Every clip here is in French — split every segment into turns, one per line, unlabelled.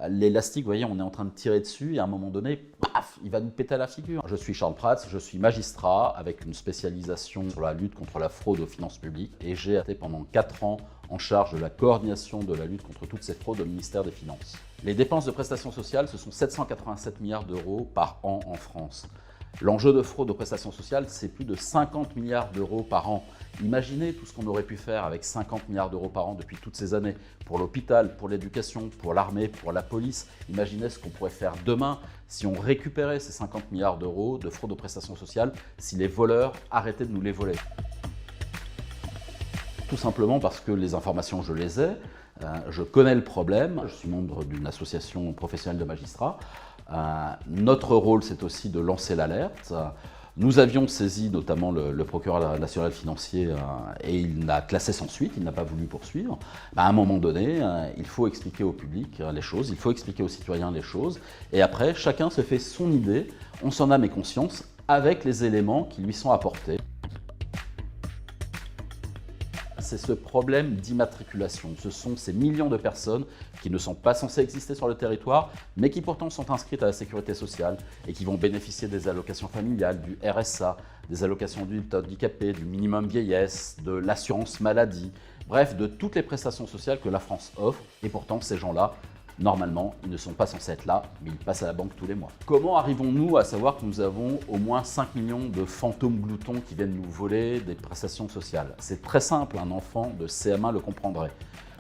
l'élastique, vous voyez, on est en train de tirer dessus et à un moment donné, paf, il va nous péter à la figure. Je suis Charles Prats, je suis magistrat avec une spécialisation sur la lutte contre la fraude aux finances publiques et j'ai été pendant 4 ans en charge de la coordination de la lutte contre toutes ces fraudes au ministère des Finances. Les dépenses de prestations sociales, ce sont 787 milliards d'euros par an en France. L'enjeu de fraude aux prestations sociales, c'est plus de 50 milliards d'euros par an. Imaginez tout ce qu'on aurait pu faire avec 50 milliards d'euros par an depuis toutes ces années pour l'hôpital, pour l'éducation, pour l'armée, pour la police. Imaginez ce qu'on pourrait faire demain si on récupérait ces 50 milliards d'euros de fraude aux prestations sociales, si les voleurs arrêtaient de nous les voler. Tout simplement parce que les informations, je les ai, je connais le problème, je suis membre d'une association professionnelle de magistrats. Notre rôle, c'est aussi de lancer l'alerte. Nous avions saisi notamment le procureur national financier et il l'a classé sans suite, il n'a pas voulu poursuivre. À un moment donné, il faut expliquer au public les choses, il faut expliquer aux citoyens les choses. Et après, chacun se fait son idée, on s'en a mes consciences, avec les éléments qui lui sont apportés. C'est ce problème d'immatriculation. Ce sont ces millions de personnes qui ne sont pas censées exister sur le territoire, mais qui pourtant sont inscrites à la sécurité sociale et qui vont bénéficier des allocations familiales, du RSA, des allocations adultes handicapés, du minimum vieillesse, de l'assurance maladie, bref, de toutes les prestations sociales que la France offre. Et pourtant, ces gens-là, normalement, ils ne sont pas censés être là, mais ils passent à la banque tous les mois. Comment arrivons-nous à savoir que nous avons au moins 5 millions de fantômes gloutons qui viennent nous voler des prestations sociales? C'est très simple, un enfant de CM1 le comprendrait.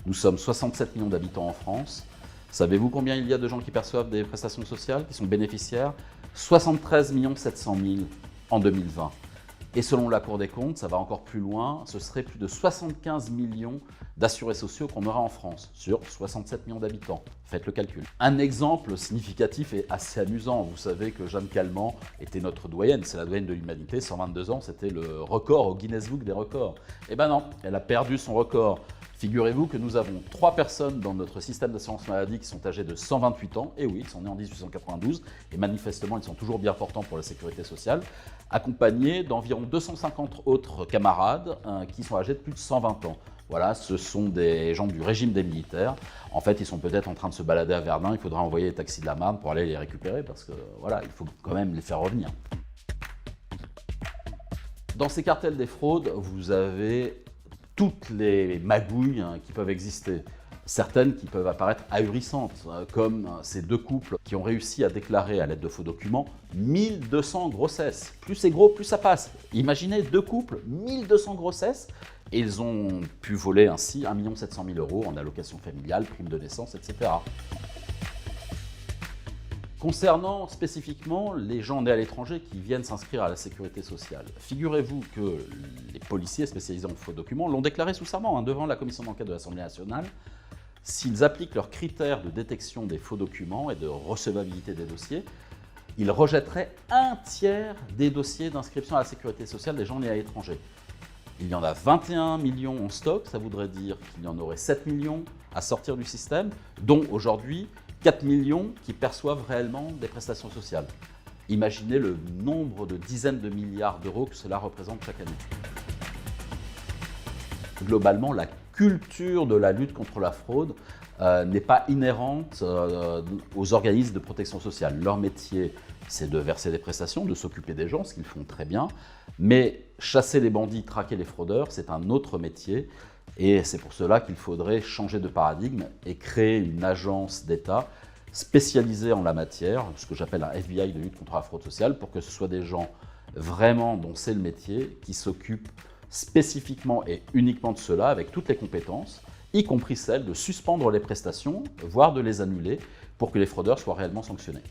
Nous sommes 67 millions d'habitants en France. Savez-vous combien il y a de gens qui perçoivent des prestations sociales, qui sont bénéficiaires? 73 700 000 en 2020. Et selon la Cour des comptes, ça va encore plus loin, ce serait plus de 75 millions d'assurés sociaux qu'on aura en France, sur 67 millions d'habitants. Faites le calcul. Un exemple significatif et assez amusant, vous savez que Jeanne Calment était notre doyenne, c'est la doyenne de l'humanité, 122 ans, c'était le record au Guinness Book des records. Eh ben non, elle a perdu son record. Figurez-vous que nous avons 3 personnes dans notre système d'assurance maladie qui sont âgées de 128 ans, et oui, ils sont nés en 1892, et manifestement ils sont toujours bien portants pour la sécurité sociale, accompagnés d'environ 250 autres camarades qui sont âgés de plus de 120 ans. Voilà, ce sont des gens du régime des militaires. En fait, ils sont peut-être en train de se balader à Verdun, il faudra envoyer les taxis de la Marne pour aller les récupérer, parce que voilà, il faut quand même les faire revenir. Dans ces cartels des fraudes, vous avez toutes les magouilles qui peuvent exister. Certaines qui peuvent apparaître ahurissantes, comme ces 2 couples qui ont réussi à déclarer à l'aide de faux documents 1200 grossesses. Plus c'est gros, plus ça passe. Imaginez 2 couples, 1200 grossesses, et ils ont pu voler ainsi 1 700 000 € en allocation familiale, prime de naissance, etc. Concernant spécifiquement les gens nés à l'étranger qui viennent s'inscrire à la sécurité sociale, figurez-vous que les policiers spécialisés en faux documents l'ont déclaré sous serment devant la commission d'enquête de l'Assemblée nationale. S'ils appliquent leurs critères de détection des faux documents et de recevabilité des dossiers, ils rejetteraient 1/3 des dossiers d'inscription à la sécurité sociale des gens nés à l'étranger. Il y en a 21 millions en stock, ça voudrait dire qu'il y en aurait 7 millions à sortir du système, dont aujourd'hui 4 millions qui perçoivent réellement des prestations sociales. Imaginez le nombre de dizaines de milliards d'euros que cela représente chaque année. Globalement, la culture de la lutte contre la fraude n'est pas inhérente aux organismes de protection sociale. Leur métier, c'est de verser des prestations, de s'occuper des gens, ce qu'ils font très bien. Mais chasser les bandits, traquer les fraudeurs, c'est un autre métier. Et c'est pour cela qu'il faudrait changer de paradigme et créer une agence d'État spécialisée en la matière, ce que j'appelle un FBI de lutte contre la fraude sociale, pour que ce soit des gens vraiment dont c'est le métier, qui s'occupent spécifiquement et uniquement de cela, avec toutes les compétences, y compris celle de suspendre les prestations, voire de les annuler, pour que les fraudeurs soient réellement sanctionnés.